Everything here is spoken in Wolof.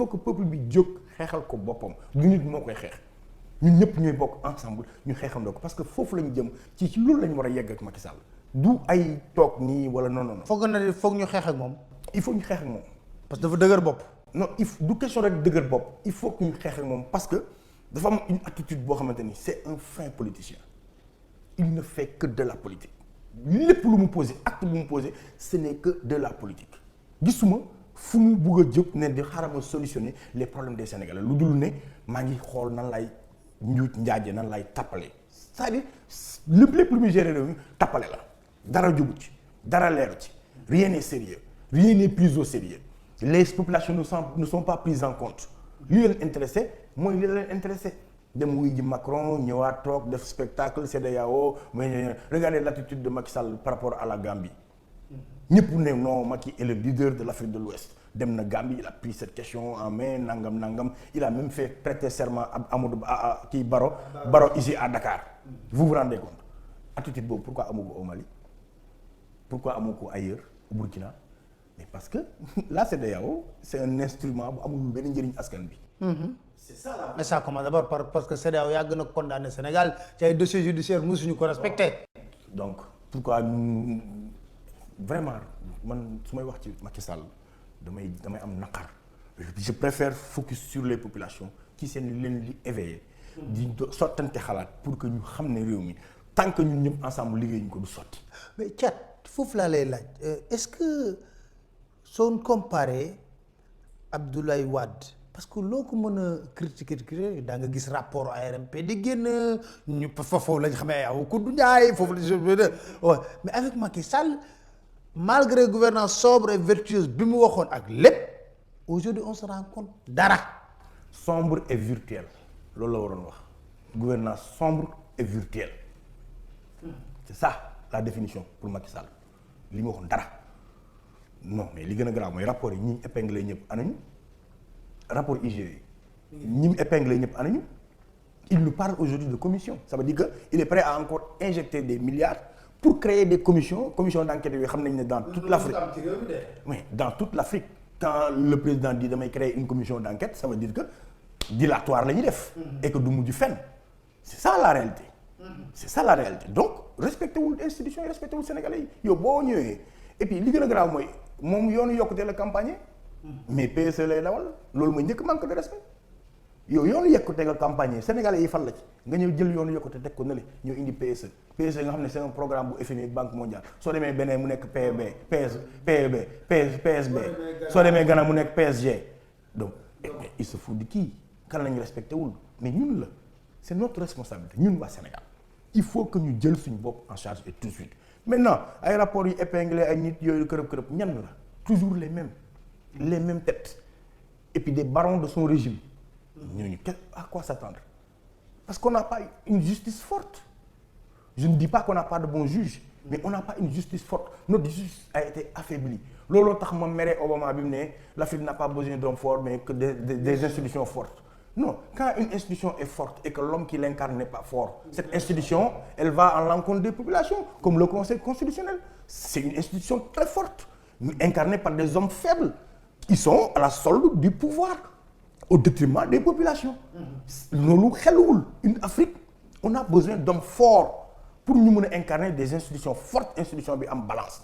faut que peuple bi jóg xeexal ko boppam du nit moo koy xeex ñun ñëpp ñooy bokk ensemble ñu xeexandoo ko parce que foofu la ñu jëm ci loolu la ñu war a yegg ak Macky Sall du ay toog nii wala non non non. foog ñu xeex ak moom. il faut ñu xeex ak moom. parce que dafa dëgër bopp. non du question rek dëgër bopp il faut que ñu xeex ak moom parce que dafa am une attitude boo xamante ni c'est un fin politicien il ne fait que de la politique lépp lu mu posé acte bu mu posé ce n'est que de la politique gisuma fu mu bugg a jóg ne di xaaral ma solutionner les problèmes des Sénégalais lu dul ne maa ngi xool nan lay njuut njaaje nan lay tappale c'est-à-dire lépp lu muy gérer réew mi tappale la dara jubu ci dara leeru ci rien n'est sérieux rien n'est pris au sérieux les populations ne sont pas prises en compte li leen intéressé mooy li leen intéressé dem wuy ji Macron ñëwaat toog def spectacle CEDEAO mais regardez l'attitude de Macky Sall par rapport à la Gambie ñëpp ne non Macky est le leader de l'Afrique de l'Ouest dem na Gambie il a pris cette question en main nangam il a même fait prêter serment à Amadou kii Baro ici à Dakar vous vous rendez compte attitude boobu pourquoi amu ko au Mali pourquoi amu ko ailleurs au Burkina mais parce que la CEDEAO c'est un instrument bu amul benn njëriñ askan bi. c'est ça là. mais ça commence d'abord parce que CEDEAO yàgg na condamné Sénégal ci ay dossiers judiciaires mosuñu ko respecté. donc pourquoi ñu vraiment man su may wax ci Macky Sall damay am naqar. je préfère focus sur les populations qui seen leen li éveillé. di sottante xalaat pour que ñu xam ne réew mi tant que ñun ñëpp ensemble liggéeyuñu ko du sotti. mais Thiat foofu laa lay laaj est-ce que soo comparé Abdoulaye Wade parce que loo ko mën a critiquer daa nga gis rapport ARMP di génn ñu foofu lañ xamee yow ku du njaay foofu la mais avec Macky Sall malgré gouvernance sobre et vertueuse bi mu waxoon ak lépp aujourd'hui on se rend compte dara. sombre et virtuel loolu la waroon wax gouvernance sombre et virtuelle c'est ça la définition pour Macky Sall li mu waxoon dara non mais li gën a grave mooy rapport yi ñi épinglé ñëpp anañu rapport IGE ñi mu épinglé ñëpp anañu il nous parle aujourd'hui de commission ça veut dire que il est prêt à encore injecter des milliards pour créer des commissions d'enquête yooyu xam nañ ne dans toute l'Afrique mais dans toute l'Afrique quand le président dit damay créer une commission d'enquête ça veut dire que dilatoire la ñuy def et que du mujj fenn c'est ça la réalité donc respecté wul institution yi respecté wul Sénégalais yi yow boo ñëwee et puis li gën a grave mooy moom yoonu yokkute la campagne mais PSE lay dawal loolu mooy njëkk manque de respect yow yoonu yokkute nga campagne Sénégalais yi fal la ci nga ñëw jël yoonu yokkute teg ko ne le ñëw indi PSE nga xam ne c'est un programme bu FMI Banque mondiale soo demee beneen mu nekk PSB soo demee Ghana mu nekk PSG donc il se fout de kii kan lañu respecté wul mais ñun la c'est notre responsabilité ñun waa Sénégal il faut que ñu jël suñu bopp en charge et tout de suite maintenant ay rapports yu épinglé ay nit yooyu kërëb ñan la toujours les mêmes têtes et puis des barons de son régime ñooñu à quoi s'attendre parce qu'on n'a pas une justice forte je ne dis pas qu'on n'a pas de bons juges mais on n'a pas une justice forte notre justice a été affaiblie looloo tax ma mere Obama bi mu ne l'Afrique n'a pas besoin d'hommes forts mais que des institutions fortes non quand une institution est forte et que l'homme qui l'incarne n'est pas fort cette institution elle va à l'encontre des populations comme le Conseil constitutionnel c'est une institution très forte incarnée par des hommes faibles ils sont à la solde du pouvoir au détriment des populations loolu xeluwul une Afrique on a besoin d'hommes forts pour ñu mën a incarner des institutions fortes institution bi am balance